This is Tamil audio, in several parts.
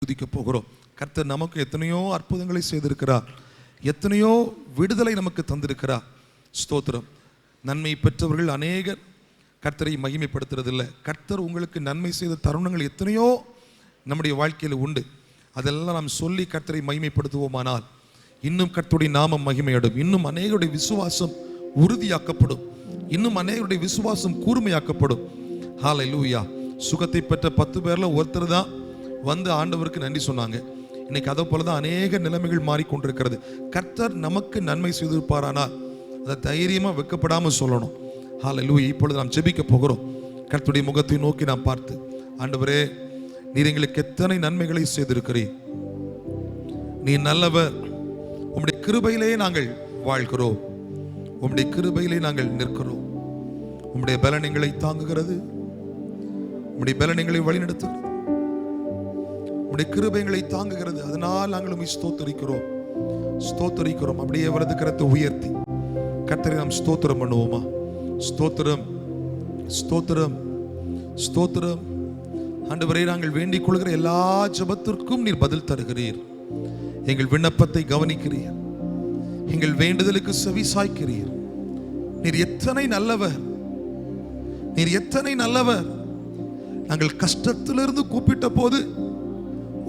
துதிக்க போகிறோம். கர்த்தர் நமக்கு எத்தனையோ அற்புதங்களை செய்திருக்கிறார், எத்தனையோ விடுதலை நமக்கு தந்திருக்கிறார். ஸ்தோத்திரம். நன்மை பெற்றவர்கள் அநேகர் கர்த்தரை மகிமைப்படுத்துறதில்லை. கர்த்தர் உங்களுக்கு நன்மை செய்த தருணங்கள் எத்தனையோ நம்முடைய வாழ்க்கையில் உண்டு. அதெல்லாம் நாம் சொல்லி கர்த்தரை மகிமைப்படுத்துவோமானால் இன்னும் கர்த்தருடைய நாமம் மகிமையடும். இன்னும் அநேகருடைய விசுவாசம் உறுதியாக்கப்படும். இன்னும் அநேகருடைய விசுவாசம் கூர்மையாக்கப்படும். ஹல்லேலூயா. சுகத்தை பெற்ற 10 பேர்ல ஒருத்தர் தான் வந்து ஆண்டவருக்கு நன்றி சொன்னாங்க. இன்னைக்கு அதை போலதான் அநேக நிலைமைகள் மாறிக்கொண்டிருக்கிறது. கர்த்தர் நமக்கு நன்மை செய்திருப்பாரானால் அதை தைரியமா வெட்கப்படாம சொல்லணும். ஹல்லேலூயா. இப்பொழுது நாம் ஜெபிக்க போகிறோம். கர்த்தருடைய முகத்தை நோக்கி நாம் பார்த்து, ஆண்டவரே, நீர் எங்களுக்கு எத்தனை நன்மைகளை செய்திருக்கிறீர். நீ நல்லவர். உம்முடைய கிருபையிலே நாங்கள் வாழ்கிறோம். உம்முடைய கிருபையிலே நாங்கள் நிற்கிறோம். உம்முடைய பலனங்களை தாங்குகிறது. உம்முடைய பலனங்களை வழிநடத்துகிறது. உம்முடைய கிருபைகளை தாங்குகிறது. அதனால் நாங்கள் ஸ்தோத்தரிக்கிறோம், ஸ்தோத்தரிக்கிறோம். அப்படியே வரது கரத்தை உயர்த்தி கர்த்தரை நாம் ஸ்தோத்திரம் பண்ணுவோமா? ஸ்தோத்திரம், ஸ்தோத்திரம், ஸ்தோத்திரம். ஆண்டவரே, நாங்கள் வேண்டிக் கொள்கிற எல்லா ஜெபத்திற்கும் நீர் பதில் தருகிறீர். எங்கள் விண்ணப்பத்தை கவனிக்கிறீர். எங்கள் வேண்டுதலுக்கு செவி சாய்க்கிறீர். நீர் எத்தனை நல்லவர், நீர் எத்தனை நல்லவர். நாங்கள் கஷ்டத்திலிருந்து கூப்பிட்ட போது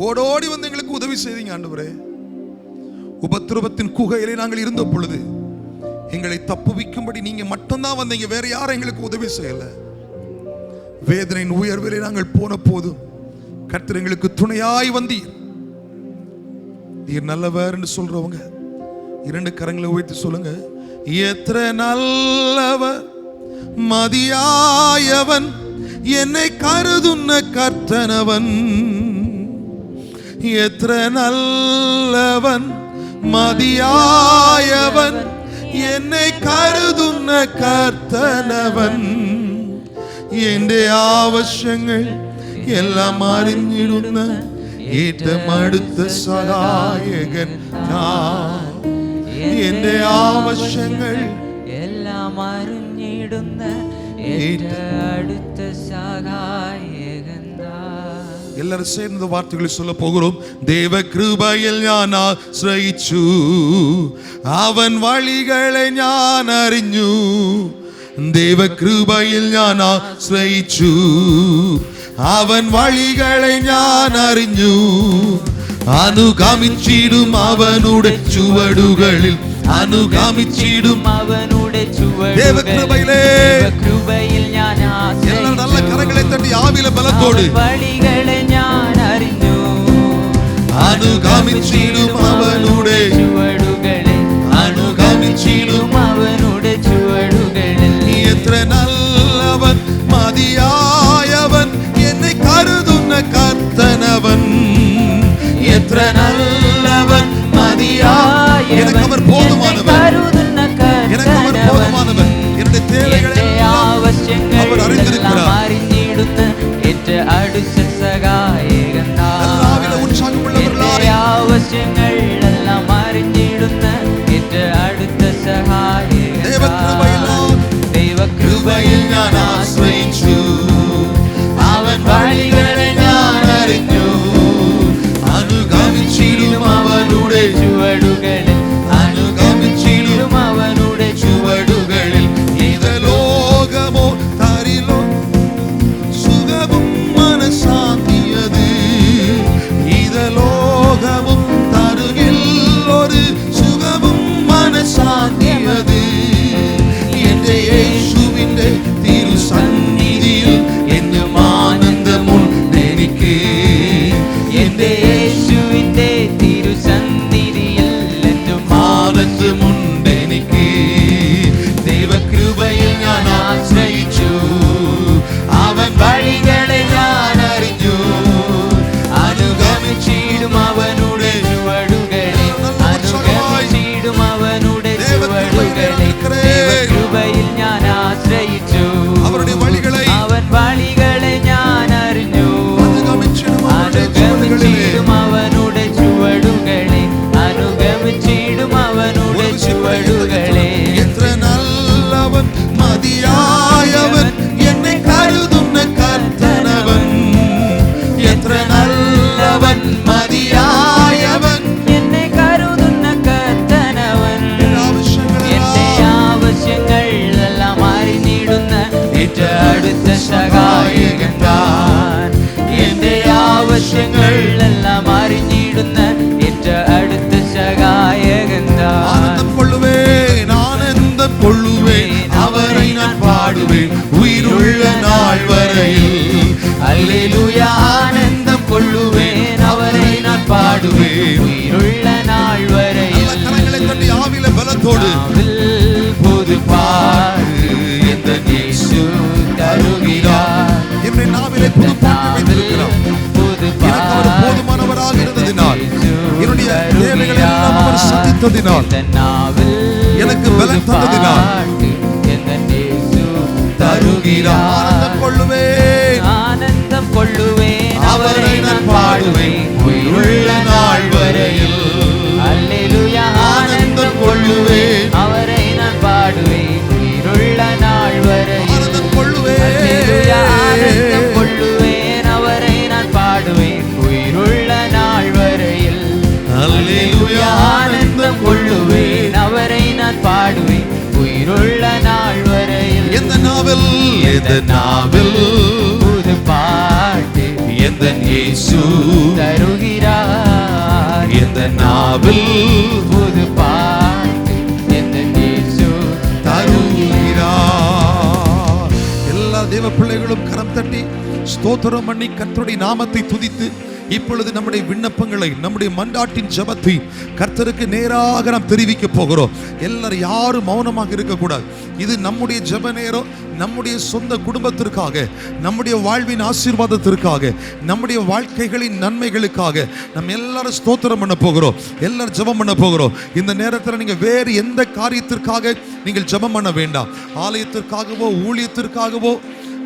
ஓடோடி வந்து எங்களுக்கு உதவி செய்தீங்க ஆண்டவரே. உபத்திரவத்தின் குகையிலே நாங்கள் இருந்த பொழுது எங்களை தப்புவிக்கும்படி நீங்க மட்டும்தான் வந்தீங்க. வேற யாரும் எங்களுக்கு உதவி செய்யல. வேதனையின் உயர்விலே நாங்கள் போன போதும் கர்த்தர் எங்களுக்கு துணையாய் வந்தீர். நீர் நல்லவர் என்று சொல்றவங்க 2 கரங்களை உயர்த்தி சொல்லுங்க. எத்தனை நல்லவர், மதியாயவன், என்னை கருதுன்ன கர்த்தனவன். எத்தனை நல்லவன், மதியாயவன், என்னை கருதுன்ன கர்த்தனவன். എന്റെ ആവശ്യങ്ങൾ എല്ലാം അറിഞ്ഞിടുന്ന ഏറ്റവും അടുത്ത സഹായകൻ ഞാൻ. എന്റെ ആവശ്യങ്ങൾ എല്ലാം അറിഞ്ഞിടുന്ന ഏറ്റവും അടുത്ത സഹായകൻ ഞാൻ. எல்லாரும் சேர்ந்த வார்த்தைகளை சொல்ல போகிறோம். தேவ கிருபையில் ഞാൻ ആശ്രയിച്ചു, അവൻ വഴികളെ ഞാൻ അറിഞ്ഞു. தேவ கிருபையில் ഞാൻ ആശ്രയിച്ചു, അവൻ വഴികളെ ഞാൻ അറിഞ്ഞു. അനുഗമിച്ചിടും അവനുടെ ചുവടുകളിൽ, അനുഗമിച്ചിടും അവനുടെ ചുവടുകളിൽ. ദേവകൃപയിൽ ഞാൻ ആശ്രയിച്ചു. നല്ല കരങ്ങളെ തട്ടി ആവിലെ ബലത്തോട് വഴികളെ ഞാൻ അറിഞ്ഞു. അനുഗമിച്ചിടും അവനുടെ ചുവടുകളിൽ, അനുഗമിച്ചിടും അവനുടെ ചുവടുകളിൽ. എത്ര നല്ലവൻ, മതിയായവൻ, എന്നെ കരുതുന്ന കർത്തനവൻ. എത്ര നല്ലവൻ, മതിയായവൻ, எனக்கு அவர் போதுமானவர், எனக்கு அவர் போதுமானவர். என்னுடைய தேவைகளை அவர் அறிந்திருக்கிறார். அறிந்திடுന്ന ഏറ്റവും അടുത്ത സഹായകൻ ഞാൻ. ഉത്സാഹമുള്ളവர்களாய் ആവശ്യങ്ങൾ എല്ലാം അറിഞ്ഞിടുന്ന ഏറ്റവും അടുത്ത സഹായകൻ. ദൈവകൃപയിൽ ഞാൻ ആശ്രയിച്ചു, അവൻ വഴികളെ ഞാൻ അറിഞ്ഞു. അനുഗമിച്ചിടും അവനുടെ ചുവടുകളിൽ, അനുഗമിച്ചിടും അവനുടെ ചുവടുകളിൽ. ഇത് ലോകമോ തരിലോ സുഖവും മനസാന്തിയത്. ഇത് ലോകവും തരുകിൽ ഒരു സുഖവും മനസാന്തിയത്. എന്റെ യേശുവിന്റെ நான் பாடுவேன் உயிருள்ள நாள் வரையில். கரங்களை தட்டி ஆவியில பலத்தோடு புது பாட்டு எந்த இயேசு தருகிறார். என்னுடைய நாவிலே புது பாட்டு வைத்திருக்கிறார். எனக்கு அவர் போதுமானவராக இருந்ததினால், என்னுடைய தேவைகளை எல்லாம் அவர் சந்தித்ததினால், எனக்கு பலன் தந்ததினால் தருகிறார். ஆனந்தம் கொள்ளுவேன், ஆனந்தம் கொள்ளுவேன், அவரை நான் பாடுவேன் உயிருள்ள நாள் வரையில். அல்லேலூயா. ஆனந்தம் கொள்ளுவேன், அவரை நான் பாடுவேன் உயிருள்ள நாள் வரையில். ஆனந்தம் கொள்ளுவேன், அல்லேலூயா. ஆனந்தம் கொள்ளுவேன், அவரை நான் பாடுவேன் உயிருள்ள நாள் வரையில். அல்லேலூயா. ஆனந்தம் கொள்ளுவேன், அவரை நான் பாடுவேன் உயிருள்ள நாள் வரையில். எந்த நாவில், எந்த நாவில் புது பாட்டு எந்த இயேசு தருகிறார். எந்த நாவில் புது பாட்டு எந்த இயேசு தருகிறார். எல்லா தேவ பிள்ளைகளும் கரம் தட்டி ஸ்தோத்திரம் பண்ணி கர்த்தருடைய நாமத்தை துதித்து இப்பொழுது நம்முடைய விண்ணப்பங்களை, நம்முடைய மன்றாட்டின் ஜெபத்தை கர்த்தருக்கு நேராக நாம் தெரிவிக்க போகிறோம். எல்லாரும் யாரும் மௌனமாக இருக்கக்கூடாது. இது நம்முடைய ஜெப நேரம். நம்முடைய சொந்த குடும்பத்திற்காக, நம்முடைய வாழ்வின் ஆசீர்வாதத்திற்காக, நம்முடைய வாழ்க்கைகளின் நன்மைகளுக்காக நம்ம எல்லாரும் ஸ்தோத்திரம் பண்ண போகிறோம். எல்லாரும் ஜெபம் பண்ண போகிறோம். இந்த நேரத்தில் நீங்க வேறு எந்த காரியத்திற்காக நீங்கள் ஜெபம் பண்ண வேண்டாம். ஆலயத்திற்காகவோ, ஊழியத்திற்காகவோ,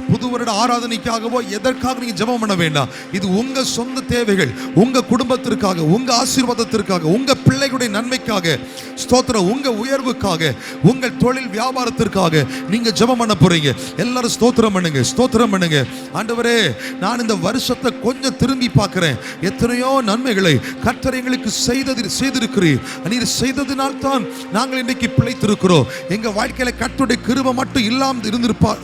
புது வருட ஆராதனைக்காகவோ எதற்காக நீங்க ஜெபம் பண்ண வேண்டாம். இது உங்க சொந்த தேவைகள், உங்க குடும்பத்திற்காக, உங்க ஆசீர்வாதத்திற்காக, உங்க பிள்ளைகளுடைய நன்மைக்காக, ஸ்தோத்திரம், உங்க உயர்வுக்காக, உங்கள் தொழில் வியாபாரத்திற்காக நீங்க ஜெபம் பண்ண போறீங்க. எல்லாரும் ஸ்தோத்திரம் பண்ணுங்க, ஸ்தோத்திரம் பண்ணுங்க. ஆண்டவரே, நான் இந்த வருஷத்தை கொஞ்சம் திரும்பி பார்க்கிறேன். எத்தனையோ நன்மைகளை கர்த்தர் எங்களுக்கு செய்திருக்கிறீர். நீர் செய்ததினால் தான் நாங்கள் இன்றைக்கு பிழைத்திருக்கிறோம். எங்க வாழ்க்கையில கர்த்தருடைய கிருபை மட்டும் இல்லாமல்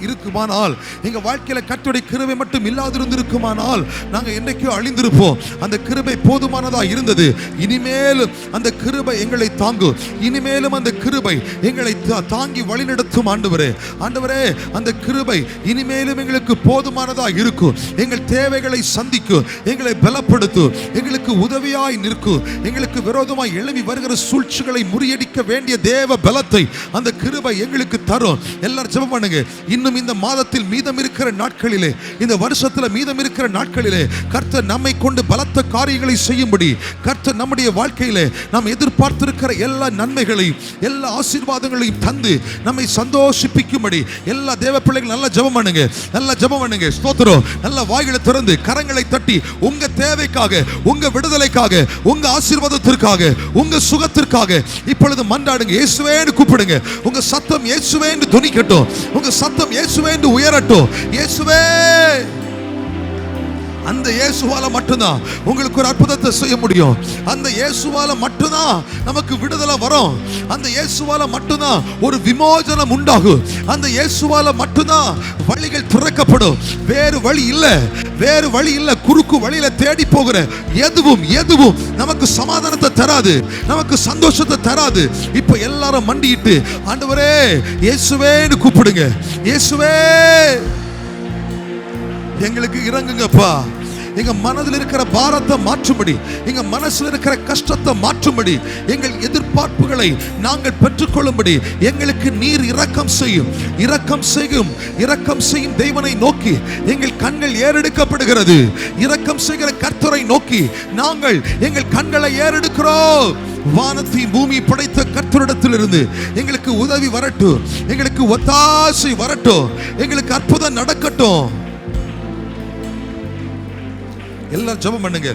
இருக்குமானால், எங்க வாழ்க்கையில கர்த்தருடைய கிருபை மட்டும் இல்லாதிருந்திருக்குமானால் நாங்க என்றைக்கோ அழிந்திருப்போம். அந்த கிருபை போதுமானதா இருந்தது. இனிமேலும் அந்த கிருபை எங்களை தாங்கும். இனிமேலும் அந்த கிருபை எங்களை தாங்கி வழிநடத்தும். ஆண்டவரே, ஆண்டவரே, அந்த கிருபை இனிமேலும் எங்களுக்கு போதுமானதா இருக்கும். எங்கள் தேவைகளை சந்திக்கும், எங்களை பலப்படுத்தும், எங்களுக்கு உதவியாய் நிற்கும். எங்களுக்கு விரோதமாய் எழும்பி வருகிற சூழ்ச்சிகளை முறியடிக்க வேண்டிய தேவ பலத்தை அந்த கிருபை எங்களுக்கு தரும். எல்லாரும் ஜெபம் பண்ணுங்க. இன்னும் இந்த மாதத்தில் மீதம் இருக்கிற நாட்களிலே, இந்த வருஷத்துல மீதம் இருக்கிற நாட்களிலே கர்த்தர் நம்மை கொண்டு பலத்த காரியங்களை செய்யும்படி, கர்த்தர் நம்முடைய வாழ்க்கையிலே நாம் எதிர்பார்த்திருக்கிற எல்லா நன்மைகளையும், எல்லா ஆசீர்வாதங்களையும் தந்து நம்மை சந்தோஷிப்பிக்கும்படி எல்லா தேவ பிள்ளைகள் நல்லா ஜெபம் பண்ணுங்க, நல்லா ஜெபம் பண்ணுங்க. ஸ்தோத்திரம். நல்ல வாய்களை திறந்து கரங்களை தட்டி உங்க தேவைக்காக, உங்க விடுதலைக்காக, உங்க ஆசீர்வாதத்திற்காக, உங்க சுகத்திற்காக இப்பொழுது மன்றாடுங்க. இயேசுவேன்னு கூப்பிடுங்க. உங்க சத்தம் இயேசுவேன்னு துணிக்கட்டும். உங்க சத்தம் இயேசுவேன்னு உயரட்டும். இயேசுவே. அந்த இயேசுவால மட்டும்தான் உங்களுக்கு ஒரு அற்புதத்தை செய்ய முடியும். அந்த இயேசுவால மட்டும்தான் நமக்கு விடுதலை வரும். அந்த இயேசுவால மட்டும்தான் ஒரு விமோசனம் உண்டாகும். அந்த இயேசுவால மட்டும்தான் வழிகள் திறக்கப்படும். வேறு வழி இல்லை, வேறு வழி இல்லை. குறுக்கு வழியில தேடி போகிற எதுவும் நமக்கு சமாதானத்தை தராது, நமக்கு சந்தோஷத்தை தராது. இப்ப எல்லாரும் மண்டிட்டு ஆண்டவரே இயேசுவேன்னு கூப்பிடுங்க. இயேசுவே, எங்களுக்கு இறங்குங்கப்பா. எங்க மனதில் இருக்கிற பாரத்தை மாற்றும்படி, எங்க மனசுல இருக்கிற கஷ்டத்தை மாற்றும்படி, எங்கள் எதிர்பார்ப்புகளை நாங்கள் பெற்றுக்கொள்ளும்படி எங்களுக்கு நீர் இரக்கம் செய்யும். இரக்கம் செய்யும், இரக்கம் செய்யும் தேவனை நோக்கி எங்கள் கண்கள் ஏறெடுக்கப்படுகிறது. இரக்கம் செய்கிற கர்த்தரை நோக்கி நாங்கள் எங்கள் கண்களை ஏறெடுக்கிறோம். வானத்தையும் பூமி படைத்த கர்த்தரிடத்திலிருந்து எங்களுக்கு உதவி வரட்டும், எங்களுக்கு ஒத்தாசை வரட்டும், எங்களுக்கு அற்புதம் நடக்கட்டும். எல்லாரும் ஜெபம் பண்ணுங்க.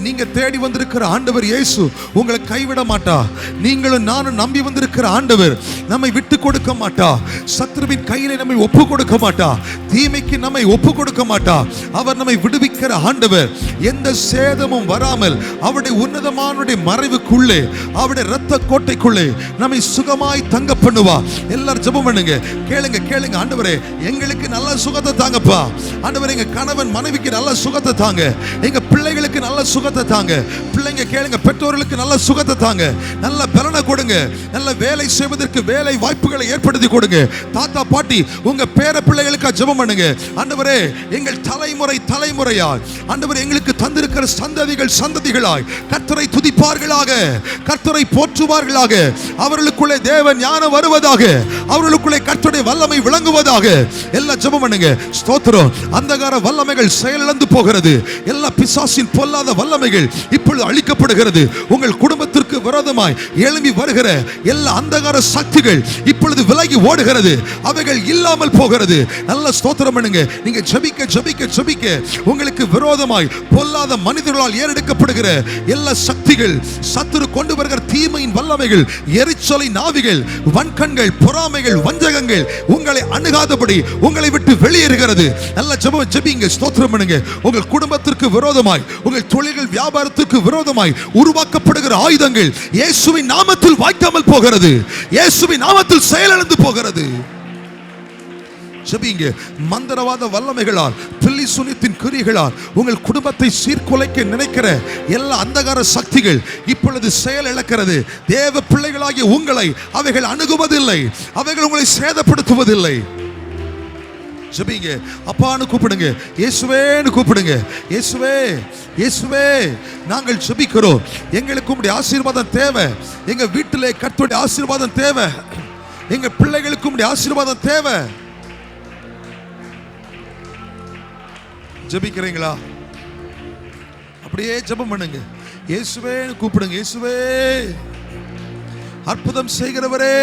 நீங்க தேடி வந்திருக்கிற ஆண்டவர் இயேசு உங்களை கைவிட மாட்டா. நீங்களும் நானும் நம்பி வந்திருக்கிற ஆண்டவர் நம்மை விட்டு கொடுக்க மாட்டா. சத்ருவின் கையிலே நம்மை ஒப்பு கொடுக்க மாட்டா. தீமைக்கு நம்மை ஒப்பு கொடுக்க மாட்டா. அவர் நம்மை விடுவிக்கிற ஆண்டவர். எந்த சேதமும் வராமல் அவருடைய உன்னதமான மறைவுக்குள்ளே, அவருடைய இரத்த கோட்டைக்குள்ளே நம்மை சுகமாய் தங்க பண்ணுவா. எல்லாரும் ஜெபம் பண்ணுங்க. கேளுங்க. ஆண்டவரே, எங்களுக்கு நல்ல சுகத்தை தாங்கப்பா. ஆண்டவரே, எங்க கணவன் மனைவிக்கு நல்ல சுகத்தை தாங்க. எங்க பிள்ளைகளுக்கு நல்ல நல்ல சுகத்தை தாங்க. பிள்ளைங்க கேளுங்க, பெற்றோர்களுக்கு நல்ல சுகத்தை தாங்க, நல்ல பலனை கொடுங்க, நல்ல வேலை செய்வதற்கு வேலை வாய்ப்புகளை ஏற்படுத்தி கொடுங்க. தாத்தா பாட்டி உங்க பேர பிள்ளைகளுக்கு ஜெபம் பண்ணுங்க. ஆண்டவரே, எங்கள் தலைமுறை தலைமுறையாய் ஆண்டவரே எங்களுக்கு தந்திருக்கிற சந்ததிகள் சந்ததிகளாய் கர்த்தரை துதிப்பார்களாக, கர்த்தரை போற்றுவார்களாக, அவர்களுக்குள்ளே தேவ ஞானம் வருவதாக, அவர்களுக்குள்ளே கர்த்தருடைய வல்லமை விளங்குவதாக. எல்லாம் ஜெபம் பண்ணுங்க. ஸ்தோத்திரம். அந்தகார வல்லமைகள் செயலிழந்து போகிறது. எல்லா பிசாசின் பொல்லாத வல்லமைகள் இப்பொழுது அழிக்கப்படுகிறது. உங்கள் குடும்பத்திற்கு விரோதமாய் எழும்பி வருகிற எல்லா அந்தகார சக்திகள் இப்பொழுது விலகி ஓடுகிறது. அவைகள் இல்லாமல் போகிறது. நல்ல ஸ்தோத்திரம் பண்ணுங்க. நீங்க ஜெபிக்க ஜெபிக்க ஜெபிக்க உங்களுக்கு விரோதமாய் பொல்லாத மனிதர்களால் ஏறெடுக்கப்படுகிற எல்லா சக்திகள், சத்துரு கொண்டு வருகிற தீமையின் வல்லமைகள், எரிச்சலை நாவிகள், வன்கண்கள், பொறாமைகள், வஞ்சகங்கள் உங்களை அணுகாதபடி உங்களை விட்டு வெளியேறுகிறது. நல்ல ஜெபிங்க, ஸ்தோத்திரம் பண்ணுங்க. உங்கள் குடும்பத்திற்கு விரோதமாய், உங்கள் தொழில்கள் வியாபாரத்திற்கு விரோதமாய் உருவாக்கப்படுகிற ஆயுதங்கள் இயேசுவின் நாமத்தில் வாய்க்காமல் போகிறது. இயேசுவின் நாமத்தில் செயலிழந்து போகிறது. ஜெபிங்க. மந்திரவாத வல்லமைகளால், பில்லி சுனித்தின் கிரியைகளால் உங்கள் குடும்பத்தை சீர்குலைக்க நினைக்கிற எல்லா அந்தகார சக்திகள் இப்பொழுது செயல் இழக்கிறது. தேவ பிள்ளைகளாகிய உங்களை அவைகள் அணுகுவதில்லை, அவைகள் உங்களை சேதப்படுத்துவதில்லை. ஜெபிங்க. அப்பான்னு கூப்பிடுங்க, இயேசுவேன்னு கூப்பிடுங்க. இயேசுவே, இயேசுவே, நாங்கள் ஜெபிக்கிறோம். எங்களுக்கு உம்முடைய ஆசீர்வாதம் தேவை. எங்க வீட்டிலே கர்த்தருடைய ஆசீர்வாதம் தேவை. எங்க பிள்ளைகளுக்கு உம்முடைய ஆசீர்வாதம் தேவை. ஜெபிக்கிறீங்களா? அப்படியே ஜெபம் பண்ணுங்க. இயேசுவேன்னு கூப்பிடுங்க. இயேசுவே, அற்புதம் செய்கிறவரே,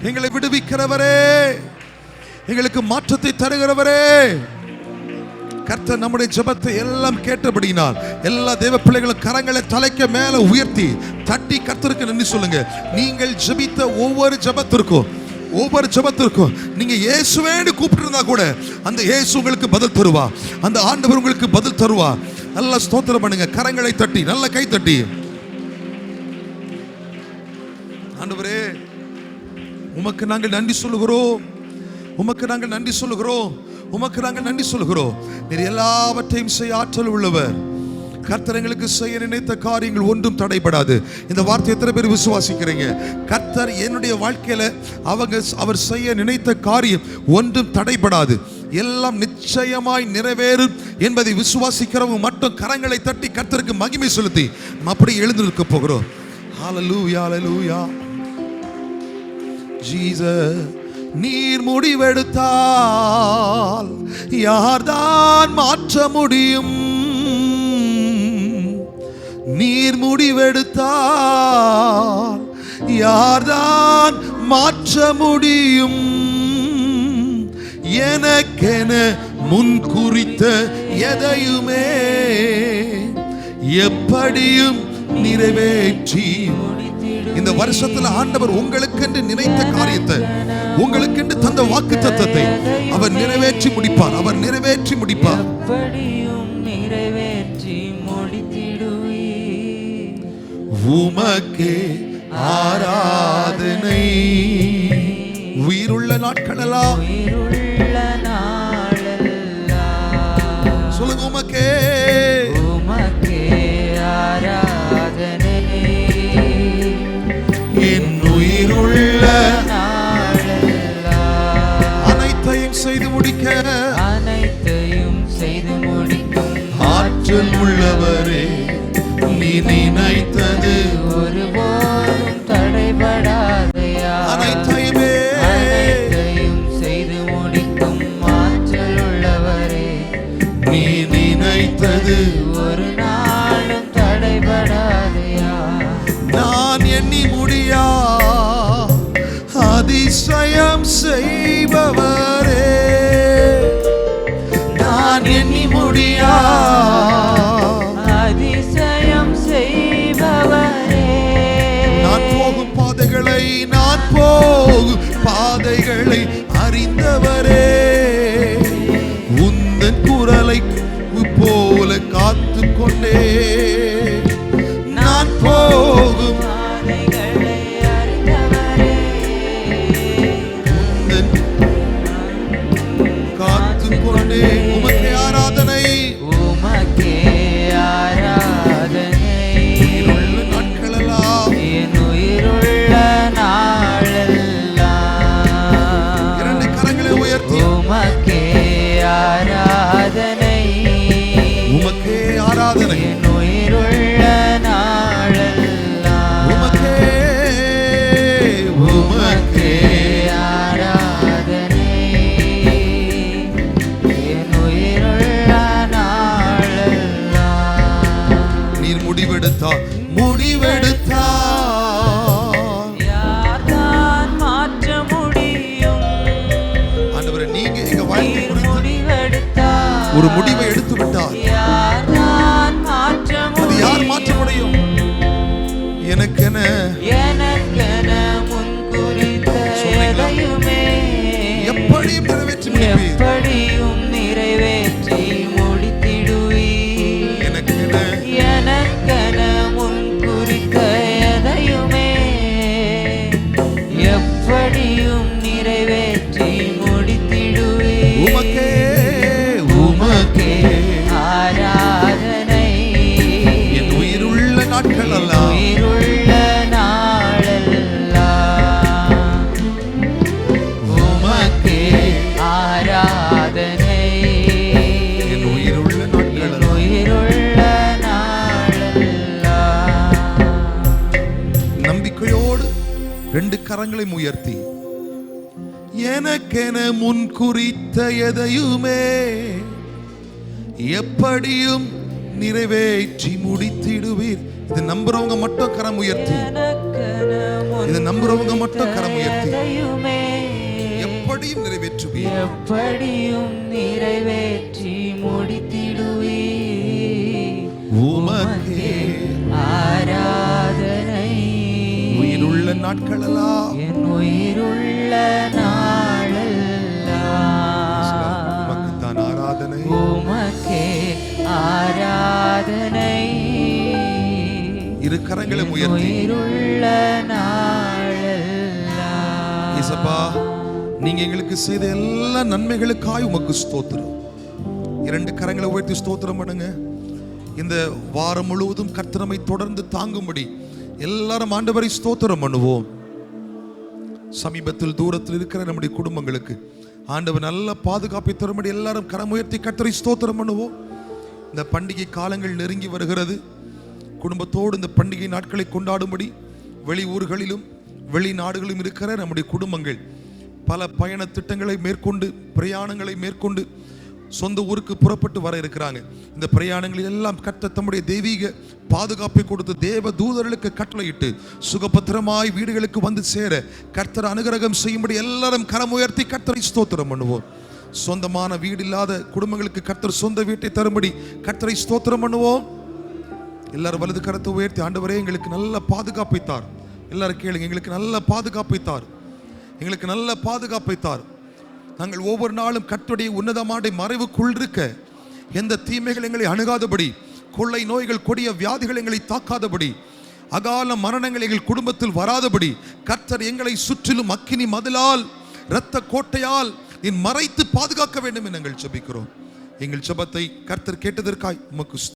எங்களை விடுவிக்கிறவரே, எங்களுக்கு மாற்றத்தை தருகிறவரே. கர்த்தர் நம்முடைய ஜெபத்தை எல்லாம் கேட்டபடியினால் எல்லா தேவ பிள்ளைகளும் கரங்களை தலைக்க மேல உயர்த்தி தட்டி கர்த்தருக்கு நன்றி சொல்லுங்க. நீங்கள் ஜெபித்த ஒவ்வொரு ஜெபத்திற்கும் நீங்க இயேசுவேன்னு கூப்பிட்டு கூட அந்த இயேசு உங்களுக்கு பதில் தருவா. அந்த ஆண்டவர் உங்களுக்கு பதில் தருவா. நல்ல ஸ்தோத்திரம் பண்ணுங்க. கரங்களை தட்டி, நல்ல கை தட்டி. ஆண்டவரே, உமக்கு நாங்கள் நன்றி சொல்லுகிறோம். உமக்கு நாங்கள் நன்றி சொல்லுகிறோம். உமக்கு நாங்கள் நன்றி சொல்லுகிறோம். நீர் எல்லாவற்றையும் செய்ய ஆற்றல் உள்ளவர். கர்த்தர் எங்களுக்கு செய்ய நினைத்த காரியங்கள் ஒன்றும் தடைபடாது. இந்த வார்த்தை எத்தனை பேர் விசுவாசிக்கிறீங்க? கர்த்தர் என்னுடைய வாழ்க்கையில அவர் செய்ய நினைத்த காரியம் ஒன்றும் தடைபடாது, எல்லாம் நிச்சயமாய் நிறைவேறும் என்பதை விசுவாசிக்கிறவங்க மட்டும் கரங்களை தட்டி கர்த்தருக்கு மகிமை செலுத்தி நம்ம அப்படி எழுந்து நிற்க போகிறோம். ஹல்லேலூயா, ஹல்லேலூயா. ஜீசஸ், நீர் முடிவெடுத்தால் யார்தான் மாற்ற முடியும்? நீர் முடிவெடுத்தால் யார்தான் மாற்ற முடியும்? எனக்கென முன் குறித்த எதையுமே எப்படியும் நிறைவேற்றி இந்த வருஷத்துல ஆண்டவர் உங்களுக்கென்று நினைத்த காரியத்தை, உங்களுக்கென்று தந்த வாக்குத்தத்தத்தை அவர் நிறைவேற்றி முடிப்பார். அவர் நிறைவேற்றி முடிப்பார். உமக்கே ஆராதனை. உயிருள்ள நாட்களெல்லாம் சொல்லுங்க. உமக்கே ஆராதனை. என் உயிருள்ள அனைத்தையும் செய்து முடிக்க ஆற்றல் உள்ளவரே, நீ நினைத்தது ஒருபோதும் தடைபடாதையா? அனைத்தையுமே செய்து முடிக்கும் ஆற்றல் உள்ளவரே, நீ நினைத்தது ஒரு நாளும் தடைபடாதையா? நான் எண்ணி முடியா அதிசயம் செய்பவரே, நான் எண்ணி முடியா அதிசயம் செய்பவரே, நான் போகும் பாதைகளை அறிந்தவரே, உந்தன் குரலை போல காத்து கொண்டே நான் போகும் பாதைகளை அறிந்தவரே, உந்தன் காத்து கொண்டே. உமக்கே ஆராதனை. உமக்கே நீர் முடிவெடுத்தார், முடிவெடுத்தார். யார்தான் மாற்ற முடியும்? ஆண்டவரே, நீங்க எங்க வாழ்க்கை முடிவெடுத்தார், ஒரு முடிவை எடுத்து விட்டார். யார்தான் மாற்ற முடியும்? அது யார் மாற்ற முடியும்? எனக்கென முன் குறித்த எதையுமே எப்படியும் நிறைவேற்றி முடிப்பீர். எப்படியும் நிறைவேற்றி முடித்திடுவீர். எனக்கென முன் குறித்த எதையுமே எப்படியும் நிறைவேற்றி முடித்திடுவீர். உமக்கே உமக்கே ஆராதனை என் உயிருள்ள நாட்கள் எல்லாம், உயிருள்ள நாளெல்லாம் உமக்கே ஆராதனை. என் உயிருள்ள நாட்கள் என் எல்லாம். உயிருள்ள நாளெல்லாம் நம்பிக்கையோடு 2 கரங்களை உயர்த்தி, எனக்கென முன் குறித்த எதையுமே எப்படியும் நிறைவேற்றி முடித்திடுவீர். இது நம்புறவங்க மட்டும் கரம் உயர்த்தி, இது நம்புறவங்க மட்டும் கரம் உயர்த்தி, எதையுமே எப்படியும் நிறைவேற்றுவீர். எப்படியும் நிறைவேற்றி முடித்திடுவீர். உமக்கே ஆராதனை உயிருள்ள நாட்களெல்லாம், என் உயிருள்ள நாளெல்லாம் உமக்குத்தான் ஆராதனை. உமக்கே ஆராதனை. 2 கரங்களை உயர்த்தி, உயிருள்ள நாளெல்லாம் இயேசப்பா, நீங்க எங்களுக்கு செய்த எல்லா நன்மைகளுக்காய் உமக்கு ஸ்தோத்திரம். 2 கரங்களை உயர்த்தி ஸ்தோத்திரம் பண்ணுங்க. இந்த வாரம் முழுவதும் கர்த்தரை தொடர்ந்து தாங்கும்படி எல்லாரும் ஆண்டவரை ஸ்தோத்திரம் பண்ணுவோம். சமீபத்தில் தூரத்தில் இருக்கிற நம்முடைய குடும்பங்களுக்கு ஆண்டவர் நல்ல பாதுகாப்பை தரும்படி எல்லாரும் கரம் உயர்த்தி கர்த்தரை ஸ்தோத்திரம் பண்ணுவோம். இந்த பண்டிகை காலங்கள் நெருங்கி வருகிறது. குடும்பத்தோடு இந்த பண்டிகை நாட்களை கொண்டாடும்படி வெளி ஊர்களிலும் வெளிநாடுகளிலும் இருக்கிற நம்முடைய குடும்பங்கள் பல பயண திட்டங்களை மேற்கொண்டு, பிரயாணங்களை மேற்கொண்டு சொந்த ஊருக்கு புறப்பட்டு வர இருக்கிறாங்க. இந்த பிரயாணங்களில் எல்லாம் கர்த்தர் தம்முடைய தெய்வீக பாதுகாப்பை கொடுத்து தேவ தூதர்களுக்கு கட்டளையிட்டு சுகபத்திரமாய் வீடுகளுக்கு வந்து சேர கர்த்தர் அனுகிரகம் செய்யும்படி எல்லாரும் கரம் உயர்த்தி கர்த்தரை ஸ்தோத்திரம் பண்ணுவோம். சொந்தமான வீடு இல்லாத குடும்பங்களுக்கு கர்த்தர் சொந்த வீட்டை தரும்படி கர்த்தரை ஸ்தோத்திரம் பண்ணுவோம். எல்லாரும் வலது கரத்தை உயர்த்தி, ஆண்டவரே எங்களுக்கு நல்ல பாதுகாப்பை தார். எல்லாரும் கேளுங்க, எங்களுக்கு நல்ல பாதுகாப்பை தார், எங்களுக்கு நல்ல பாதுகாப்பை தார். நாங்கள் ஒவ்வொரு நாளும் கர்த்தருடைய உன்னதமான மறைவுக்குள் இருக்க எந்த தீமைகள் எங்களை அணுகாதபடி, கொள்ளை நோய்கள் கொடிய வியாதிகள் எங்களை தாக்காதபடி, அகால மரணங்கள் எங்கள் குடும்பத்தில் வராதபடி கர்த்தர் எங்களை சுற்றிலும் அக்கினி மதிலால் இரத்த கோட்டையால் மறைத்து பாதுகாக்க வேண்டும் என்று நாங்கள் ஜெபிக்கிறோம். எங்கள் ஜெபத்தை கர்த்தர் கேட்டதற்காய் உமக்கு